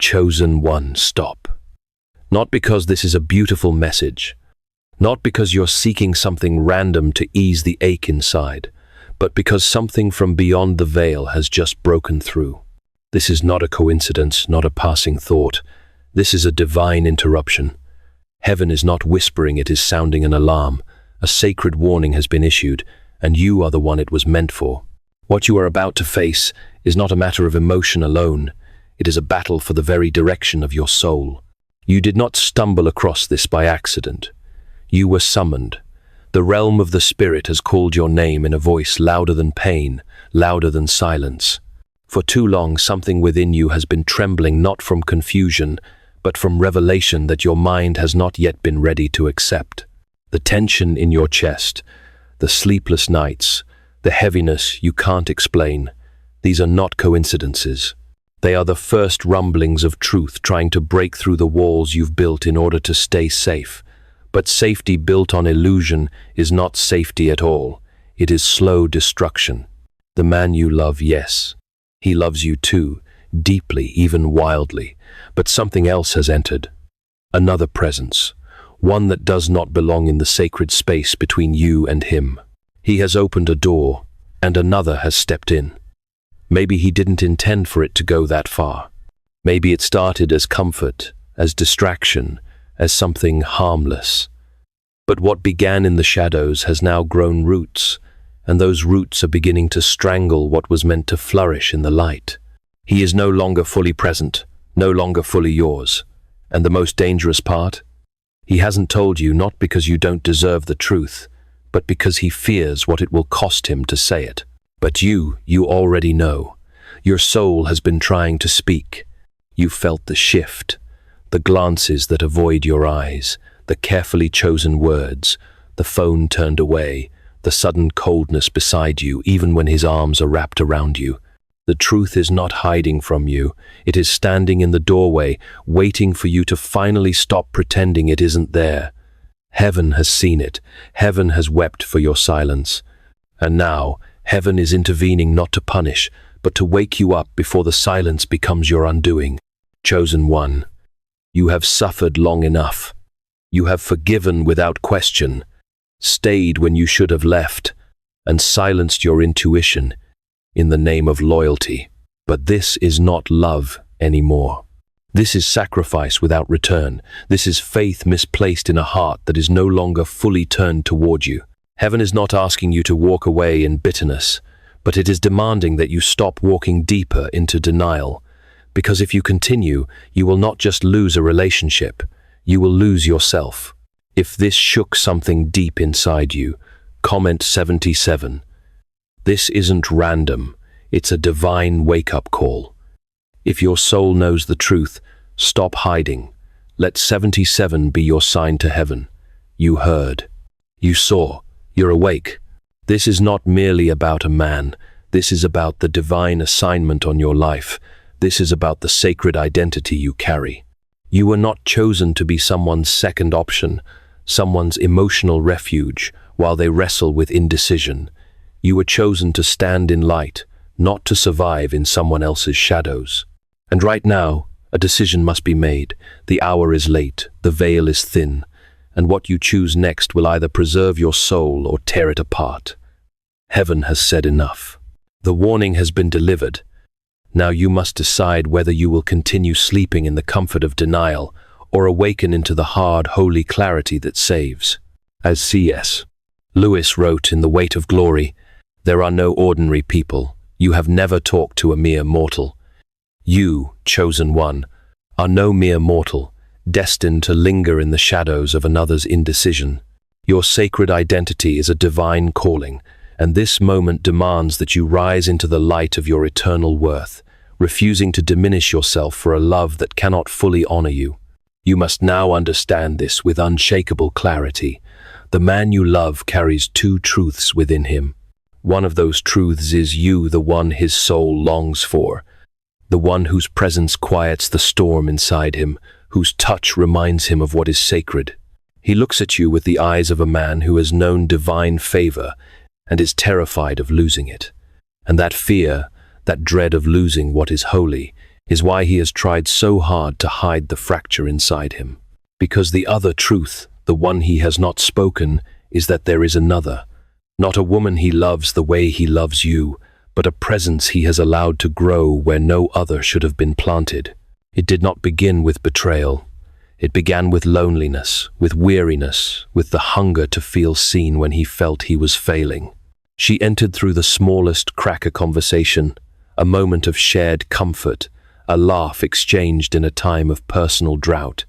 chosen one, stop. Not because this is a beautiful message, not because you're seeking something random to ease the ache inside, but because something from beyond the veil has just broken through. This is not a coincidence, not a passing thought. This is a divine interruption. Heaven is not whispering, it is sounding an alarm. A sacred warning has been issued, and you are the one it was meant for. What you are about to face is not a matter of emotion alone. It is a battle for the very direction of your soul. You did not stumble across this by accident. You were summoned. The realm of the spirit has called your name in a voice louder than pain, louder than silence. For too long, something within you has been trembling not from confusion, but from revelation that your mind has not yet been ready to accept. The tension in your chest, the sleepless nights, the heaviness you can't explain, these are not coincidences. They are the first rumblings of truth trying to break through the walls you've built in order to stay safe. But safety built on illusion is not safety at all. It is slow destruction. The man you love, yes, he loves you too, deeply, even wildly. But something else has entered. Another presence. One that does not belong in the sacred space between you and him. He has opened a door, and another has stepped in. Maybe he didn't intend for it to go that far. Maybe it started as comfort, as distraction, as something harmless. But what began in the shadows has now grown roots, and those roots are beginning to strangle what was meant to flourish in the light. He is no longer fully present, no longer fully yours. And the most dangerous part? He hasn't told you not because you don't deserve the truth, but because he fears what it will cost him to say it. But you already know. Your soul has been trying to speak. You felt the shift, the glances that avoid your eyes, the carefully chosen words, the phone turned away, the sudden coldness beside you, even when his arms are wrapped around you. The truth is not hiding from you. It is standing in the doorway, waiting for you to finally stop pretending it isn't there. Heaven has seen it. Heaven has wept for your silence. And now, heaven is intervening not to punish, but to wake you up before the silence becomes your undoing. Chosen one, you have suffered long enough. You have forgiven without question, stayed when you should have left, and silenced your intuition in the name of loyalty. But this is not love anymore. This is sacrifice without return. This is faith misplaced in a heart that is no longer fully turned toward you. Heaven is not asking you to walk away in bitterness, but it is demanding that you stop walking deeper into denial. Because if you continue, you will not just lose a relationship, you will lose yourself. If this shook something deep inside you, comment 77. This isn't random, it's a divine wake-up call. If your soul knows the truth, stop hiding. Let 77 be your sign to heaven. You heard. You saw. You're awake. This is not merely about a man. This is about the divine assignment on your life. This is about the sacred identity you carry. You were not chosen to be someone's second option, someone's emotional refuge, while they wrestle with indecision. You were chosen to stand in light, not to survive in someone else's shadows. And right now, a decision must be made. The hour is late, the veil is thin, and what you choose next will either preserve your soul or tear it apart. Heaven has said enough. The warning has been delivered. Now you must decide whether you will continue sleeping in the comfort of denial or awaken into the hard, holy clarity that saves. As C.S. Lewis wrote in The Weight of Glory, "There are no ordinary people. You have never talked to a mere mortal. You, chosen one, are no mere mortal, destined to linger in the shadows of another's indecision. Your sacred identity is a divine calling, and this moment demands that you rise into the light of your eternal worth, refusing to diminish yourself for a love that cannot fully honor you. You must now understand this with unshakable clarity. The man you love carries two truths within him. One of those truths is you, the one his soul longs for, the one whose presence quiets the storm inside him, whose touch reminds him of what is sacred. He looks at you with the eyes of a man who has known divine favor and is terrified of losing it. And that fear, that dread of losing what is holy, is why he has tried so hard to hide the fracture inside him. Because the other truth, the one he has not spoken, is that there is another. Not a woman he loves the way he loves you, but a presence he has allowed to grow where no other should have been planted. It did not begin with betrayal. It began with loneliness, with weariness, with the hunger to feel seen when he felt he was failing. She entered through the smallest crack of conversation, a moment of shared comfort, a laugh exchanged in a time of personal drought.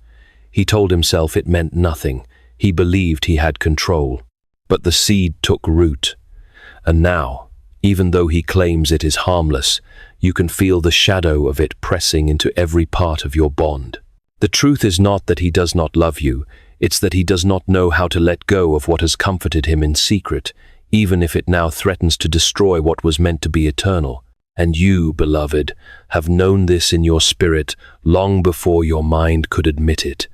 He told himself it meant nothing. He believed he had control. But the seed took root. And now, even though he claims it is harmless, you can feel the shadow of it pressing into every part of your bond. The truth is not that he does not love you, it's that he does not know how to let go of what has comforted him in secret, even if it now threatens to destroy what was meant to be eternal. And you, beloved, have known this in your spirit long before your mind could admit it.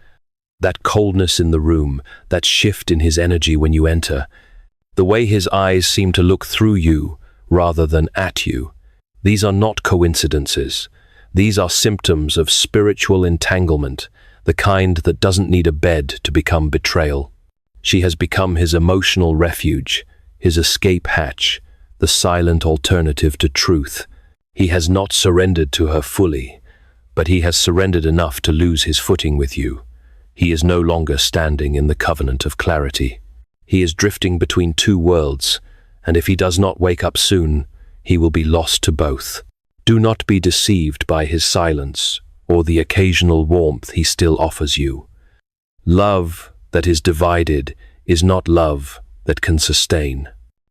That coldness in the room, that shift in his energy when you enter, the way his eyes seem to look through you rather than at you, these are not coincidences. These are symptoms of spiritual entanglement, the kind that doesn't need a bed to become betrayal. She has become his emotional refuge, his escape hatch, the silent alternative to truth. He has not surrendered to her fully, but he has surrendered enough to lose his footing with you. He is no longer standing in the covenant of clarity. He is drifting between two worlds, and if he does not wake up soon, he will be lost to both. Do not be deceived by his silence or the occasional warmth he still offers you. Love that is divided is not love that can sustain.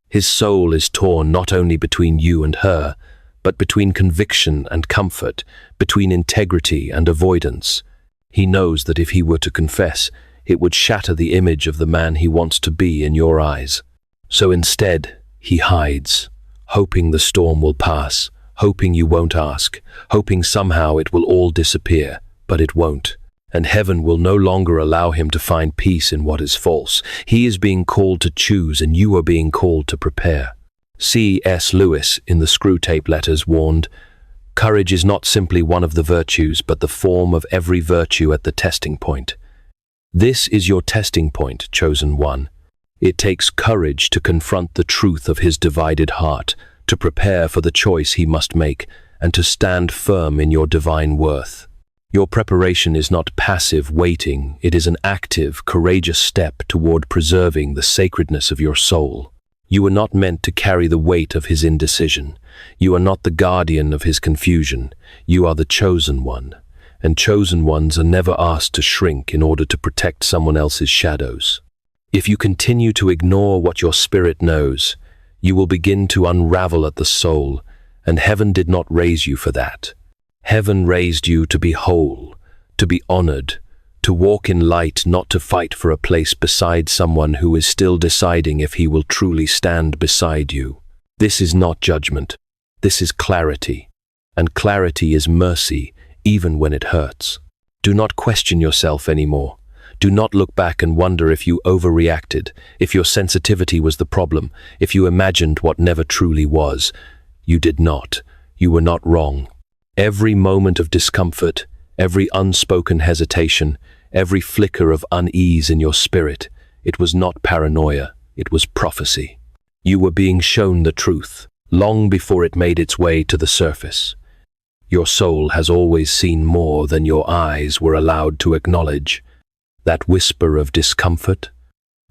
His soul is torn not only between you and her, but between conviction and comfort, between integrity and avoidance. He knows that if he were to confess, it would shatter the image of the man he wants to be in your eyes. So instead, he hides, hoping the storm will pass, hoping you won't ask, hoping somehow it will all disappear, but it won't. And heaven will no longer allow him to find peace in what is false. He is being called to choose, and you are being called to prepare. C.S. Lewis, in the Screwtape Letters, warned, "Courage is not simply one of the virtues, but the form of every virtue at the testing point." This is your testing point, chosen one. It takes courage to confront the truth of his divided heart, to prepare for the choice he must make, and to stand firm in your divine worth. Your preparation is not passive waiting, it is an active, courageous step toward preserving the sacredness of your soul. You are not meant to carry the weight of his indecision. You are not the guardian of his confusion. You are the chosen one, and chosen ones are never asked to shrink in order to protect someone else's shadows. If you continue to ignore what your spirit knows, you will begin to unravel at the soul, and heaven did not raise you for that. Heaven raised you to be whole, to be honored, to walk in light, not to fight for a place beside someone who is still deciding if he will truly stand beside you. This is not judgment. This is clarity. And clarity is mercy, even when it hurts. Do not question yourself anymore. Do not look back and wonder if you overreacted, if your sensitivity was the problem, if you imagined what never truly was. You did not. You were not wrong. Every moment of discomfort, every unspoken hesitation, every flicker of unease in your spirit, it was not paranoia, it was prophecy. You were being shown the truth, long before it made its way to the surface. Your soul has always seen more than your eyes were allowed to acknowledge. That whisper of discomfort,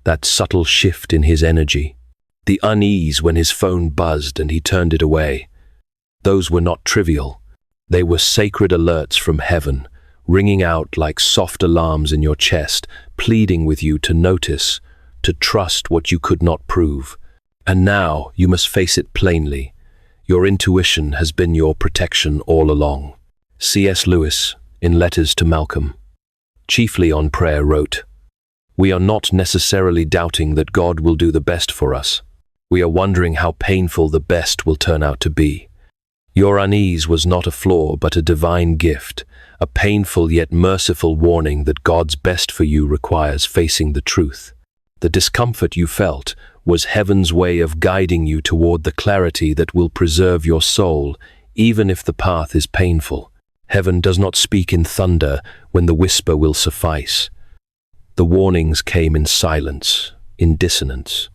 that subtle shift in his energy, the unease when his phone buzzed and he turned it away. Those were not trivial. They were sacred alerts from heaven, ringing out like soft alarms in your chest, pleading with you to notice, to trust what you could not prove. And now you must face it plainly. Your intuition has been your protection all along. C.S. Lewis, in Letters to Malcolm, chiefly on prayer, wrote, "We are not necessarily doubting that God will do the best for us. We are wondering how painful the best will turn out to be. Your unease was not a flaw, but a divine gift, a painful yet merciful warning that God's best for you requires facing the truth. The discomfort you felt was heaven's way of guiding you toward the clarity that will preserve your soul, even if the path is painful. Heaven does not speak in thunder when the whisper will suffice. The warnings came in silence, in dissonance,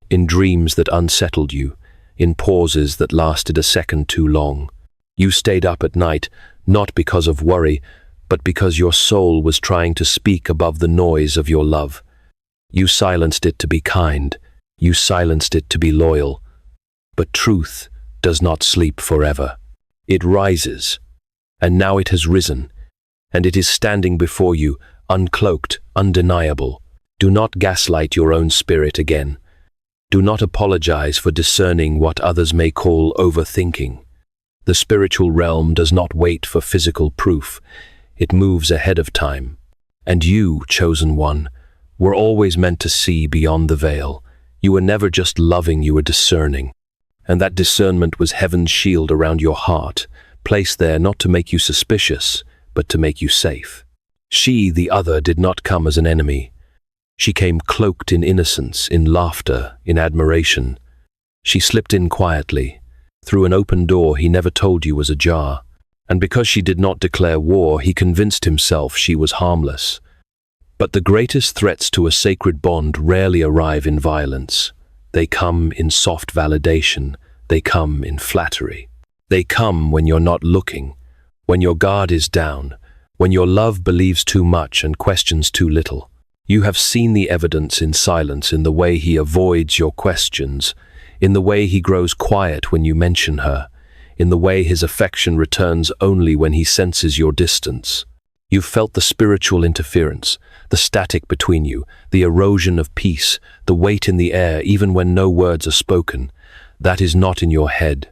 in dreams that unsettled you, in pauses that lasted a second too long. You stayed up at night, not because of worry, but because your soul was trying to speak above the noise of your love. You silenced it to be kind. You silenced it to be loyal. But truth does not sleep forever. It rises, and now it has risen, and it is standing before you, uncloaked, undeniable. Do not gaslight your own spirit again. Do not apologize for discerning what others may call overthinking. The spiritual realm does not wait for physical proof. It moves ahead of time. And you, chosen one, were always meant to see beyond the veil. You were never just loving, you were discerning. And that discernment was heaven's shield around your heart, placed there not to make you suspicious, but to make you safe. She, the other, did not come as an enemy. She came cloaked in innocence, in laughter, in admiration. She slipped in quietly, through an open door he never told you was ajar. And because she did not declare war, he convinced himself she was harmless. But the greatest threats to a sacred bond rarely arrive in violence. They come in soft validation. They come in flattery. They come when you're not looking, when your guard is down, when your love believes too much and questions too little. You have seen the evidence in silence, in the way he avoids your questions, in the way he grows quiet when you mention her, in the way his affection returns only when he senses your distance. You've felt the spiritual interference, the static between you, the erosion of peace, the weight in the air even when no words are spoken. That is not in your head.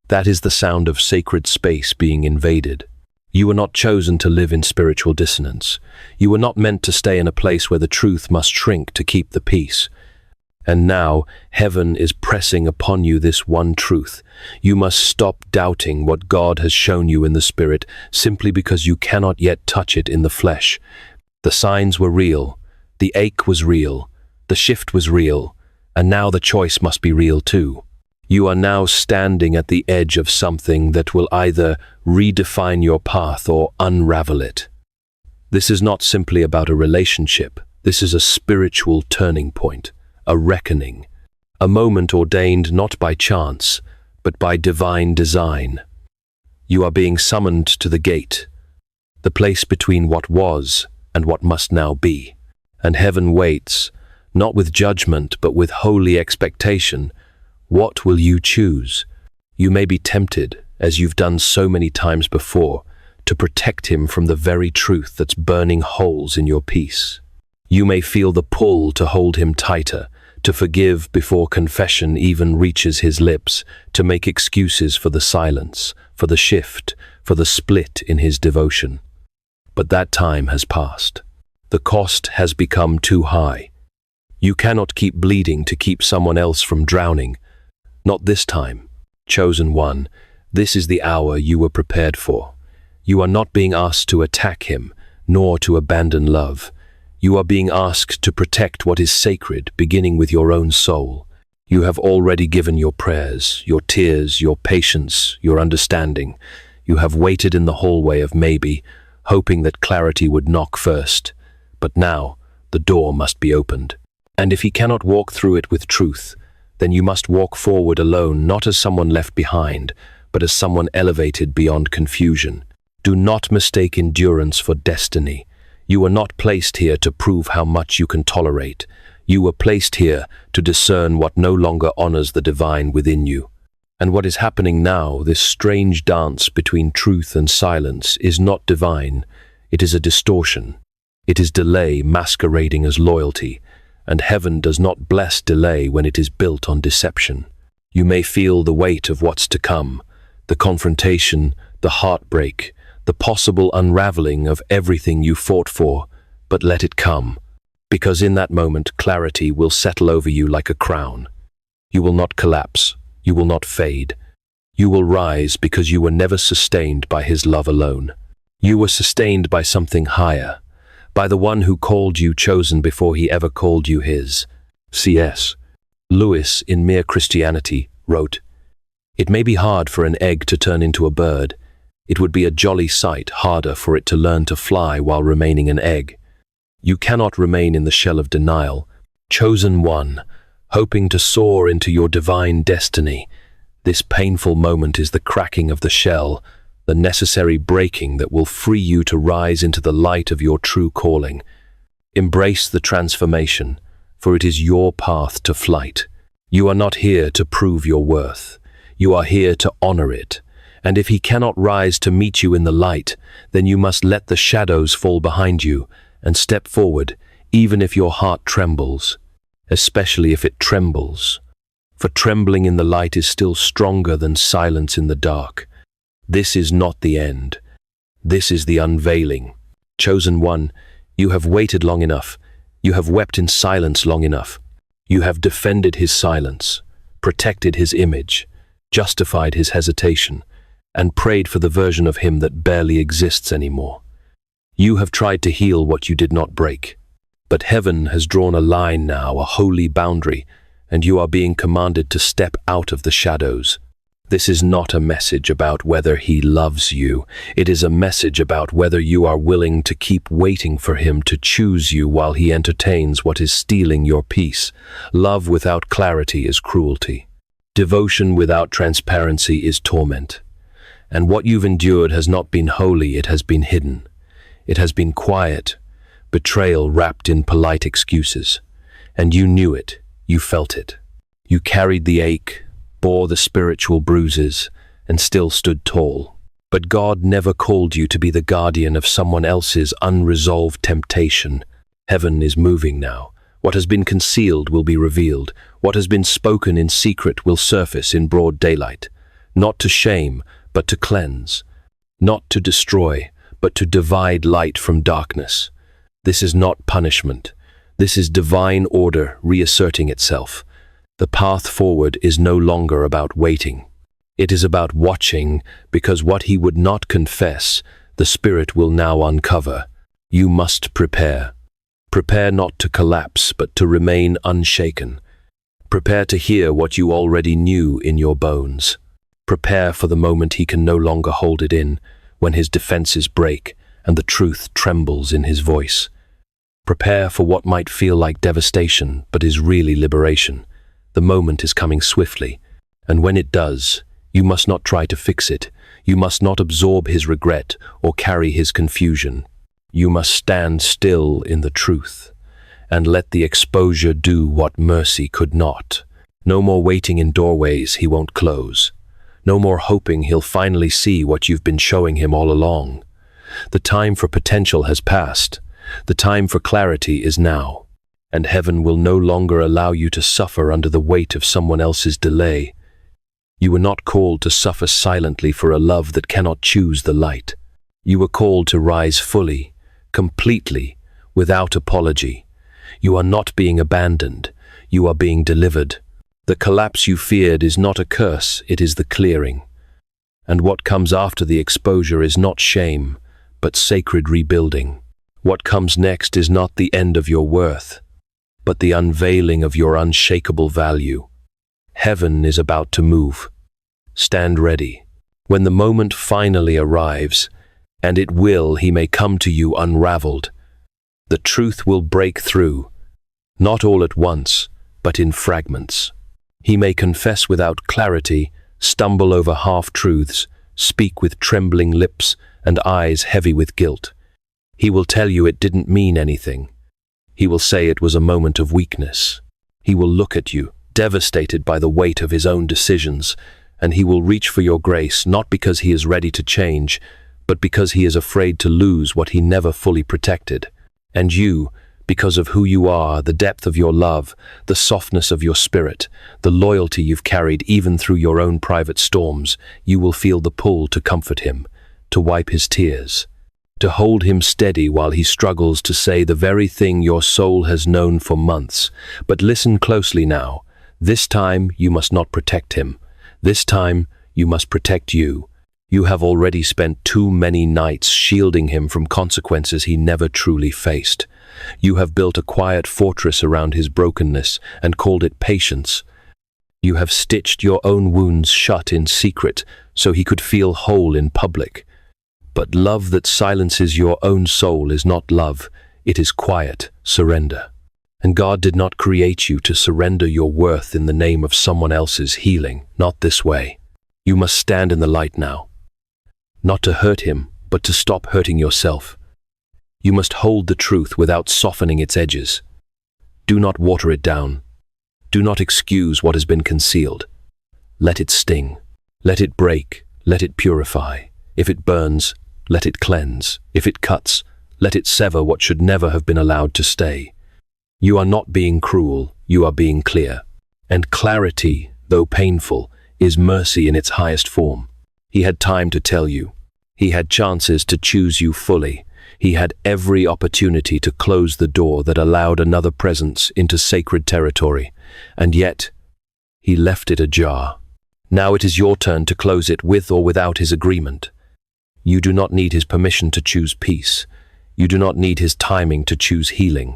That is the sound of sacred space being invaded. You were not chosen to live in spiritual dissonance. You were not meant to stay in a place where the truth must shrink to keep the peace. And now, heaven is pressing upon you this one truth. You must stop doubting what God has shown you in the spirit simply because you cannot yet touch it in the flesh. The signs were real. The ache was real. The shift was real. And now the choice must be real too. You are now standing at the edge of something that will either redefine your path or unravel it. This is not simply about a relationship. This is a spiritual turning point. A reckoning, a moment ordained not by chance, but by divine design. You are being summoned to the gate, the place between what was and what must now be. And heaven waits, not with judgment, but with holy expectation. What will you choose? You may be tempted, as you've done so many times before, to protect him from the very truth that's burning holes in your peace. You may feel the pull to hold him tighter, to forgive before confession even reaches his lips, to make excuses for the silence, for the shift, for the split in his devotion. But that time has passed. The cost has become too high. You cannot keep bleeding to keep someone else from drowning. Not this time. Chosen one, this is the hour you were prepared for. You are not being asked to attack him, nor to abandon love. You are being asked to protect what is sacred, beginning with your own soul. You have already given your prayers, your tears, your patience, your understanding. You have waited in the hallway of maybe, hoping that clarity would knock first. But now, the door must be opened. And if he cannot walk through it with truth, then you must walk forward alone, not as someone left behind, but as someone elevated beyond confusion. Do not mistake endurance for destiny. You were not placed here to prove how much you can tolerate. You were placed here to discern what no longer honors the divine within you. And what is happening now, this strange dance between truth and silence, is not divine. It is a distortion. It is delay masquerading as loyalty, and heaven does not bless delay when it is built on deception. You may feel the weight of what's to come, the confrontation, the heartbreak, the possible unraveling of everything you fought for, but let it come, because in that moment clarity will settle over you like a crown. You will not collapse, you will not fade. You will rise because you were never sustained by his love alone. You were sustained by something higher, by the one who called you chosen before he ever called you his. C.S. Lewis, in Mere Christianity, wrote, "It may be hard for an egg to turn into a bird. It would be a jolly sight harder for it to learn to fly while remaining an egg. You cannot remain in the shell of denial. Chosen one, hoping to soar into your divine destiny. This painful moment is the cracking of the shell, the necessary breaking that will free you to rise into the light of your true calling. Embrace the transformation, for it is your path to flight. You are not here to prove your worth. You are here to honor it. And if he cannot rise to meet you in the light, then you must let the shadows fall behind you and step forward, even if your heart trembles, especially if it trembles. For trembling in the light is still stronger than silence in the dark. This is not the end. This is the unveiling. Chosen one, you have waited long enough. You have wept in silence long enough. You have defended his silence, protected his image, justified his hesitation, and prayed for the version of him that barely exists anymore. You have tried to heal what you did not break. But heaven has drawn a line now, a holy boundary, and you are being commanded to step out of the shadows. This is not a message about whether he loves you. It is a message about whether you are willing to keep waiting for him to choose you while he entertains what is stealing your peace. Love without clarity is cruelty. Devotion without transparency is torment. And what you've endured has not been holy, it has been hidden. It has been quiet, betrayal wrapped in polite excuses. And you knew it, you felt it. You carried the ache, bore the spiritual bruises, and still stood tall. But God never called you to be the guardian of someone else's unresolved temptation. Heaven is moving now. What has been concealed will be revealed. What has been spoken in secret will surface in broad daylight. Not to shame, but to cleanse. Not to destroy, but to divide light from darkness. This is not punishment. This is divine order reasserting itself. The path forward is no longer about waiting. It is about watching, because what he would not confess, the Spirit will now uncover. You must prepare. Prepare not to collapse, but to remain unshaken. Prepare to hear what you already knew in your bones. Prepare for the moment he can no longer hold it in, when his defenses break and the truth trembles in his voice. Prepare for what might feel like devastation, but is really liberation. The moment is coming swiftly, and when it does, you must not try to fix it. You must not absorb his regret or carry his confusion. You must stand still in the truth, and let the exposure do what mercy could not. No more waiting in doorways he won't close. No more hoping he'll finally see what you've been showing him all along. The time for potential has passed. The time for clarity is now. And heaven will no longer allow you to suffer under the weight of someone else's delay. You were not called to suffer silently for a love that cannot choose the light. You were called to rise fully, completely, without apology. You are not being abandoned. You are being delivered. The collapse you feared is not a curse, it is the clearing. And what comes after the exposure is not shame, but sacred rebuilding. What comes next is not the end of your worth, but the unveiling of your unshakable value. Heaven is about to move. Stand ready. When the moment finally arrives, and it will, he may come to you unraveled. The truth will break through, not all at once, but in fragments. He may confess without clarity, stumble over half-truths, speak with trembling lips and eyes heavy with guilt. He will tell you it didn't mean anything. He will say it was a moment of weakness. He will look at you, devastated by the weight of his own decisions, and he will reach for your grace not because he is ready to change, but because he is afraid to lose what he never fully protected. And you, because of who you are, the depth of your love, the softness of your spirit, the loyalty you've carried even through your own private storms, you will feel the pull to comfort him, to wipe his tears, to hold him steady while he struggles to say the very thing your soul has known for months. But listen closely now. This time you must not protect him. This time you must protect you. You have already spent too many nights shielding him from consequences he never truly faced. You have built a quiet fortress around his brokenness and called it patience. You have stitched your own wounds shut in secret so he could feel whole in public. But love that silences your own soul is not love, it is quiet surrender. And God did not create you to surrender your worth in the name of someone else's healing, not this way. You must stand in the light now. Not to hurt him, but to stop hurting yourself. You must hold the truth without softening its edges. Do not water it down. Do not excuse what has been concealed. Let it sting. Let it break. Let it purify. If it burns, let it cleanse. If it cuts, let it sever what should never have been allowed to stay. You are not being cruel, you are being clear. And clarity, though painful, is mercy in its highest form. He had time to tell you. He had chances to choose you fully. He had every opportunity to close the door that allowed another presence into sacred territory. And yet, he left it ajar. Now it is your turn to close it with or without his agreement. You do not need his permission to choose peace. You do not need his timing to choose healing.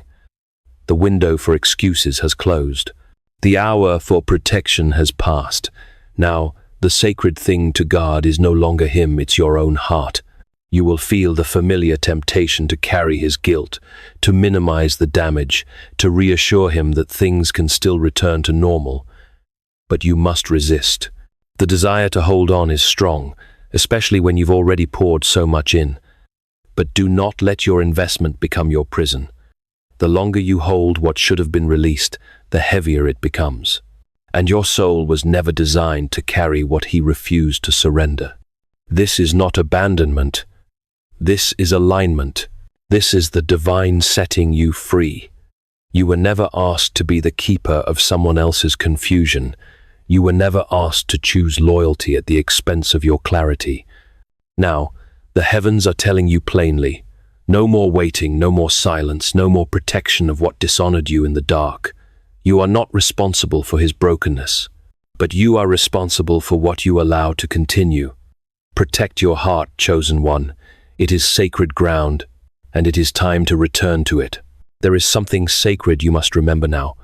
The window for excuses has closed. The hour for protection has passed. Now, the sacred thing to guard is no longer him, it's your own heart. You will feel the familiar temptation to carry his guilt, to minimize the damage, to reassure him that things can still return to normal. But you must resist. The desire to hold on is strong, especially when you've already poured so much in. But do not let your investment become your prison. The longer you hold what should have been released, the heavier it becomes. And your soul was never designed to carry what he refused to surrender. This is not abandonment. This is alignment. This is the divine setting you free. You were never asked to be the keeper of someone else's confusion. You were never asked to choose loyalty at the expense of your clarity. Now, the heavens are telling you plainly, no more waiting, no more silence, no more protection of what dishonored you in the dark. You are not responsible for his brokenness, but you are responsible for what you allow to continue. Protect your heart, chosen one. It is sacred ground, and it is time to return to it. There is something sacred you must remember now,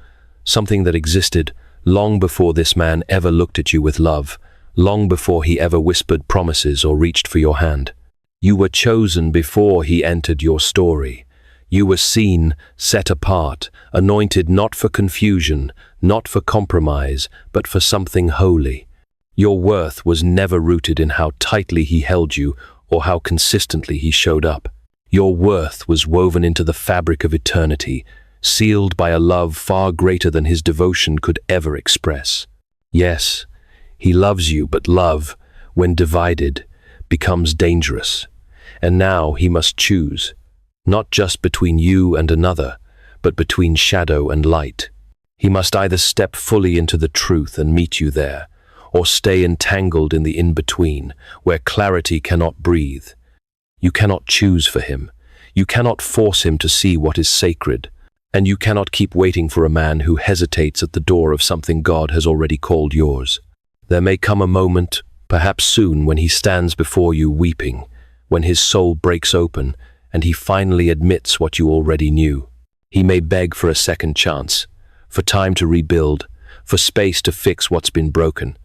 something that existed long before this man ever looked at you with love, long before he ever whispered promises or reached for your hand. You were chosen before he entered your story. You were seen, set apart, anointed not for confusion, not for compromise, but for something holy. Your worth was never rooted in how tightly he held you or how consistently he showed up. Your worth was woven into the fabric of eternity, sealed by a love far greater than his devotion could ever express. Yes, he loves you, but love, when divided, becomes dangerous. And now he must choose, not just between you and another, but between shadow and light. He must either step fully into the truth and meet you there, or stay entangled in the in-between, where clarity cannot breathe. You cannot choose for him. You cannot force him to see what is sacred. And you cannot keep waiting for a man who hesitates at the door of something God has already called yours. There may come a moment, perhaps soon, when he stands before you weeping, when his soul breaks open, and he finally admits what you already knew. He may beg for a second chance, for time to rebuild, for space to fix what's been broken.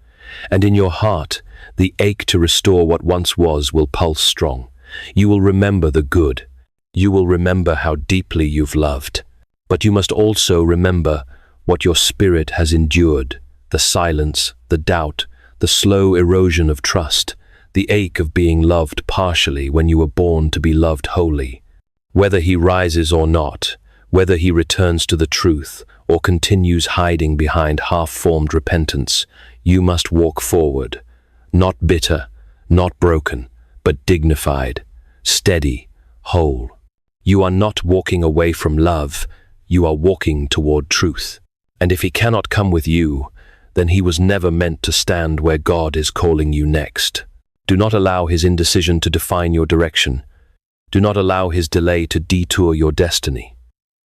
And in your heart, the ache to restore what once was will pulse strong. You will remember the good. You will remember how deeply you've loved. But you must also remember what your spirit has endured, the silence, the doubt, the slow erosion of trust, the ache of being loved partially when you were born to be loved wholly. Whether he rises or not, whether he returns to the truth or continues hiding behind half-formed repentance, you must walk forward, not bitter, not broken, but dignified, steady, whole. You are not walking away from love, you are walking toward truth. And if he cannot come with you, then he was never meant to stand where God is calling you next. Do not allow his indecision to define your direction. Do not allow his delay to detour your destiny.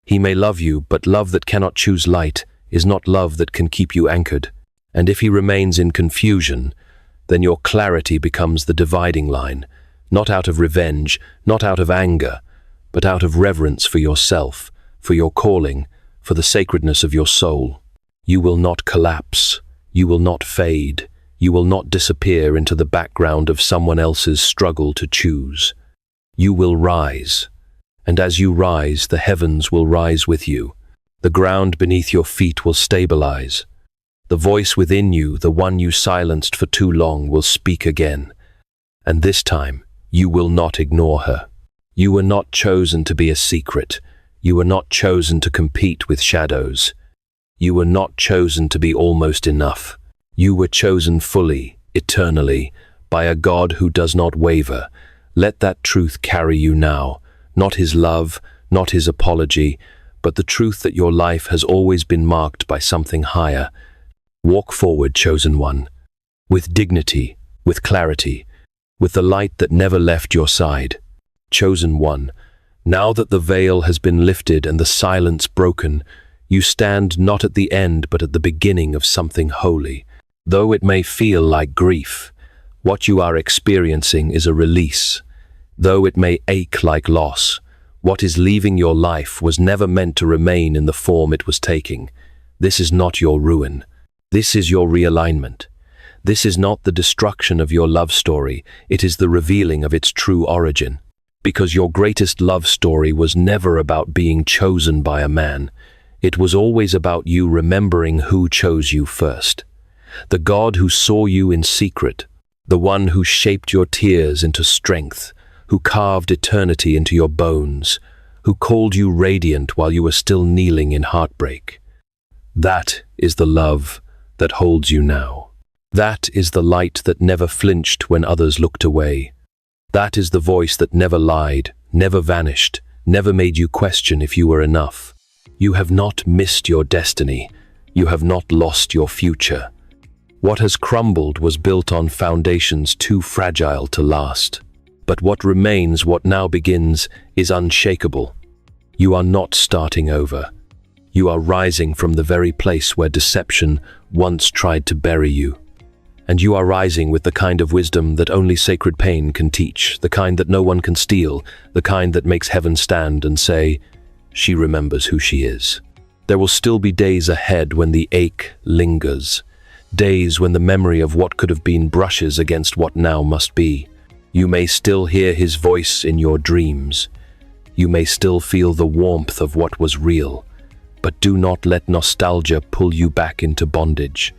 He may love you, but love that cannot choose light is not love that can keep you anchored. And if he remains in confusion, then your clarity becomes the dividing line, not out of revenge, not out of anger, but out of reverence for yourself, for your calling, for the sacredness of your soul. You will not collapse. You will not fade. You will not disappear into the background of someone else's struggle to choose. You will rise, and as you rise, the heavens will rise with you. The ground beneath your feet will stabilize. The voice within you, the one you silenced for too long, will speak again. And this time, you will not ignore her. You were not chosen to be a secret. You were not chosen to compete with shadows. You were not chosen to be almost enough. You were chosen fully, eternally, by a God who does not waver. Let that truth carry you now, not his love, not his apology, but the truth that your life has always been marked by something higher. Walk forward, chosen one, with dignity, with clarity, with the light that never left your side. Chosen one, now that the veil has been lifted and the silence broken, you stand not at the end but at the beginning of something holy. Though it may feel like grief, what you are experiencing is a release. Though it may ache like loss, what is leaving your life was never meant to remain in the form it was taking. This is not your ruin. This is your realignment. This is not the destruction of your love story, it is the revealing of its true origin. Because your greatest love story was never about being chosen by a man. It was always about you remembering who chose you first. The God who saw you in secret, the one who shaped your tears into strength, who carved eternity into your bones, who called you radiant while you were still kneeling in heartbreak. That is the love that holds you now. That is the light that never flinched when others looked away. That is the voice that never lied, never vanished, never made you question if you were enough. You have not missed your destiny. You have not lost your future. What has crumbled was built on foundations too fragile to last. But what remains, what now begins, is unshakable. You are not starting over. You are rising from the very place where deception once tried to bury you. And you are rising with the kind of wisdom that only sacred pain can teach, the kind that no one can steal, the kind that makes heaven stand and say, she remembers who she is. There will still be days ahead when the ache lingers, days when the memory of what could have been brushes against what now must be. You may still hear his voice in your dreams. You may still feel the warmth of what was real, but do not let nostalgia pull you back into bondage.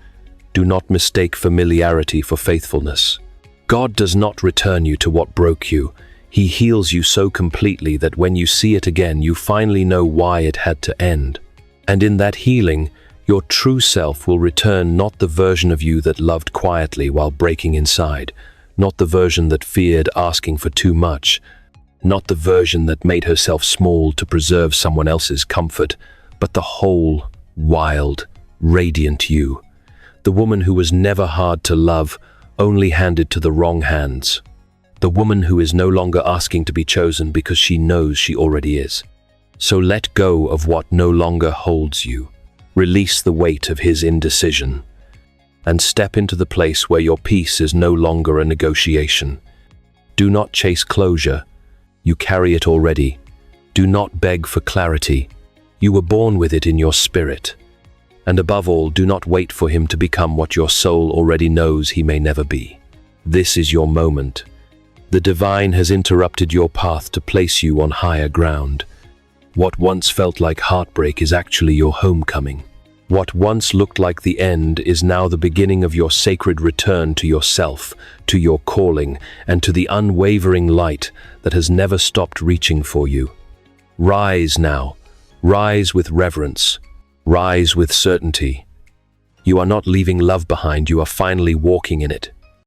Do not mistake familiarity for faithfulness. God does not return you to what broke you. He heals you so completely that when you see it again, you finally know why it had to end. And in that healing, your true self will return, not the version of you that loved quietly while breaking inside, not the version that feared asking for too much, not the version that made herself small to preserve someone else's comfort, but the whole, wild, radiant you. The woman who was never hard to love, only handed to the wrong hands. The woman who is no longer asking to be chosen because she knows she already is. So let go of what no longer holds you. Release the weight of his indecision. And step into the place where your peace is no longer a negotiation. Do not chase closure. You carry it already. Do not beg for clarity. You were born with it in your spirit. And above all, do not wait for him to become what your soul already knows he may never be. This is your moment. The divine has interrupted your path to place you on higher ground. What once felt like heartbreak is actually your homecoming. What once looked like the end is now the beginning of your sacred return to yourself, to your calling, and to the unwavering light that has never stopped reaching for you. Rise now. Rise with reverence. Rise with certainty. You are not leaving love behind, you are finally walking in it.